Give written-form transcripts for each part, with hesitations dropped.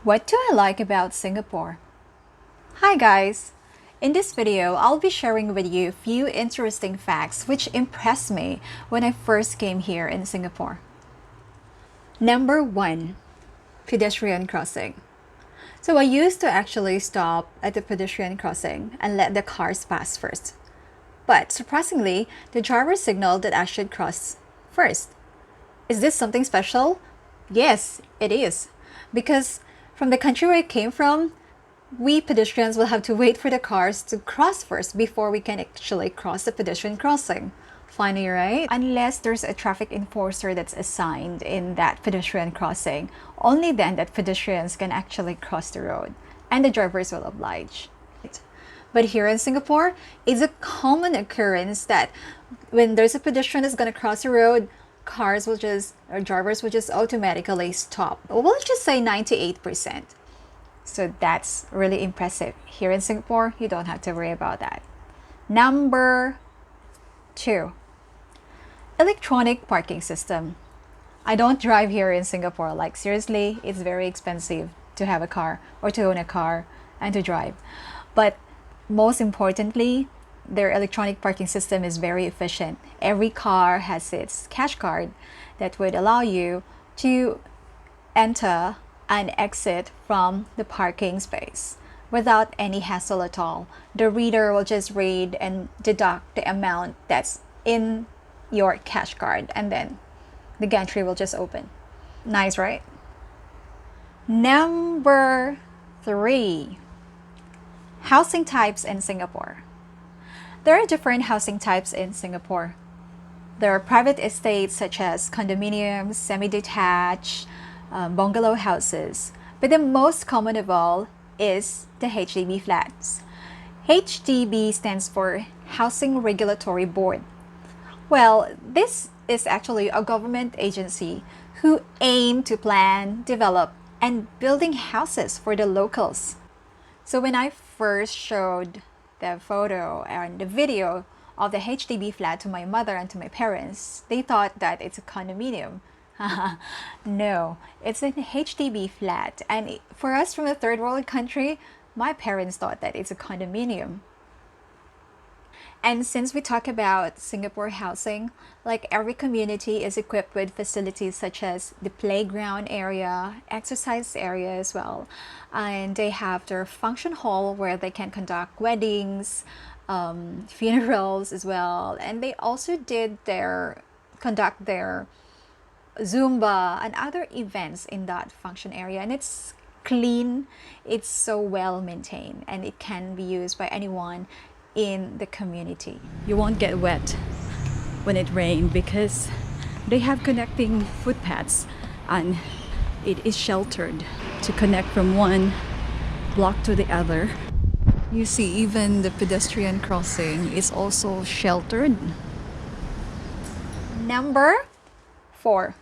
What do I like about Singapore? Hi guys! In this video, I'll be sharing with you a few interesting facts which impressed me when I first came here in Singapore. Number 1. Pedestrian Crossing. So I used to actually stop at the pedestrian crossing and let the cars pass first. But surprisingly, the driver signaled that I should cross first. Is this something special? Yes, it is. Because from the country where I came from, we pedestrians will have to wait for the cars to cross first before we can actually cross the pedestrian crossing. Funny, right? Unless there's a traffic enforcer that's assigned in that pedestrian crossing, only then that pedestrians can actually cross the road and the drivers will oblige. But here in Singapore, it's a common occurrence that when there's a pedestrian that's going to cross the road, drivers will just automatically stop. We'll just say 98%. So that's really impressive. Here in Singapore, you don't have to worry about that. Number 2. Electronic parking system. I don't drive here in Singapore. Like seriously, it's very expensive to have a car or to own a car and to drive. But most importantly, their electronic parking system is very efficient. Every car has its cash card that would allow you to enter and exit from the parking space without any hassle at all. The reader will just read and deduct the amount that's in your cash card and then the gantry will just open. Nice, right? Number 3. Housing types in Singapore. There are different housing types in Singapore. There are private estates such as condominiums, semi-detached, bungalow houses. But the most common of all is the HDB flats. HDB stands for Housing Regulatory Board. Well, this is actually a government agency who aim to plan, develop, and building houses for the locals. So when I first showed the photo and the video of the HDB flat to my mother and to my parents, they thought that it's a condominium. No, it's an HDB flat. And for us from a third world country, my parents thought that it's a condominium. And since we talk about Singapore housing, like every community is equipped with facilities such as the playground area, exercise area as well. And they have their function hall where they can conduct weddings, funerals as well. And they also conduct their Zumba and other events in that function area. And it's clean, it's so well maintained, and it can be used by anyone in the community. You won't get wet when it rains because they have connecting footpaths and it is sheltered to connect from one block to the other. You see, even the pedestrian crossing is also sheltered. Number 4.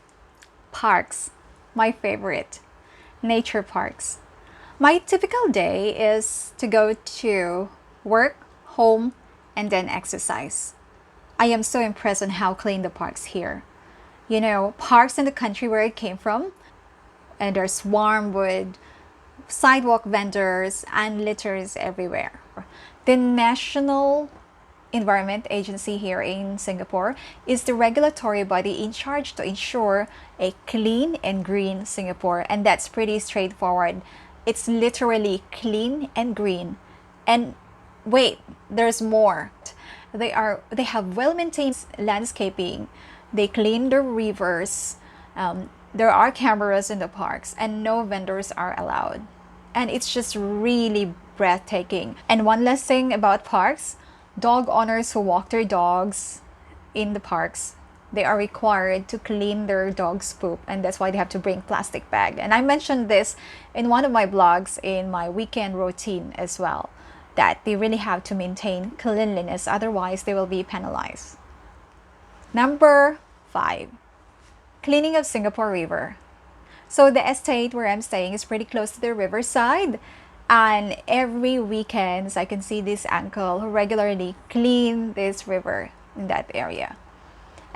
Parks. My favorite. Nature parks. My typical day is to go to work, home, and then exercise. I am so impressed on how clean the parks here. You know, parks in the country where I came from, and there's swarm with sidewalk vendors and litters everywhere. The National Environment Agency here in Singapore is the regulatory body in charge to ensure a clean and green Singapore, and that's pretty straightforward. It's literally clean and green. And wait, there's more. They have well-maintained landscaping. They clean the rivers. There are cameras in the parks and no vendors are allowed. And it's just really breathtaking. And one last thing about parks, dog owners who walk their dogs in the parks, they are required to clean their dog's poop, and that's why they have to bring plastic bag. And I mentioned this in one of my blogs in my weekend routine as well, that they really have to maintain cleanliness, otherwise they will be penalized. Number 5. Cleaning of Singapore River. So the estate where I'm staying is pretty close to the riverside, and every weekends I can see this uncle who regularly clean this river in that area.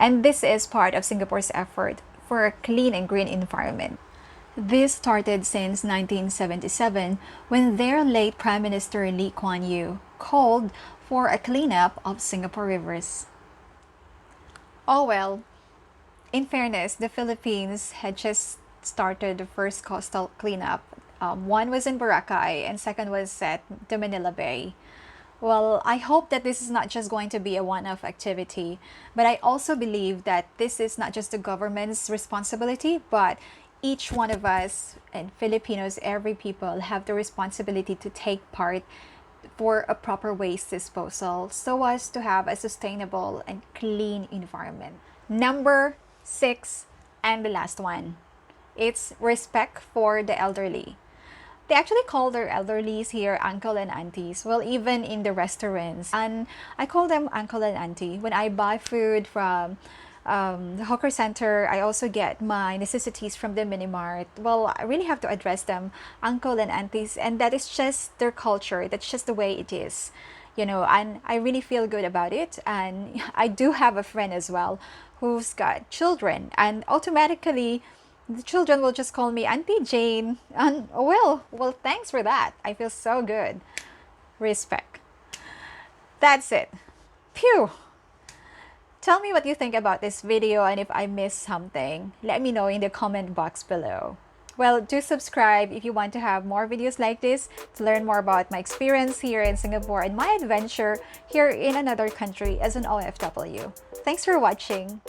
And this is part of Singapore's effort for a clean and green environment. This started since 1977 when their late Prime Minister Lee Kuan Yew called for a cleanup of Singapore rivers. Oh well, in fairness, the Philippines had just started the first coastal cleanup. One was in Boracay and second was at the Manila Bay. Well, I hope that this is not just going to be a one-off activity, but I also believe that this is not just the government's responsibility, but each one of us and Filipinos, every people have the responsibility to take part for a proper waste disposal so as to have a sustainable and clean environment. Number 6 and the last one, it's respect for the elderly. They actually call their elderlies here uncle and aunties. Well, even in the restaurants. And I call them uncle and auntie. When I buy food from the hawker center, I also get my necessities from the mini mart. Well, I really have to address them uncle and aunties. And that is just their culture. That's just the way it is. You know, and I really feel good about it. And I do have a friend as well who's got children. And automatically, the children will just call me Auntie Jane. And well, thanks for that. I feel so good. Respect. That's it. Phew. Tell me what you think about this video, and if I missed something, let me know in the comment box below. Well, do subscribe if you want to have more videos like this to learn more about my experience here in Singapore and my adventure here in another country as an OFW. Thanks for watching.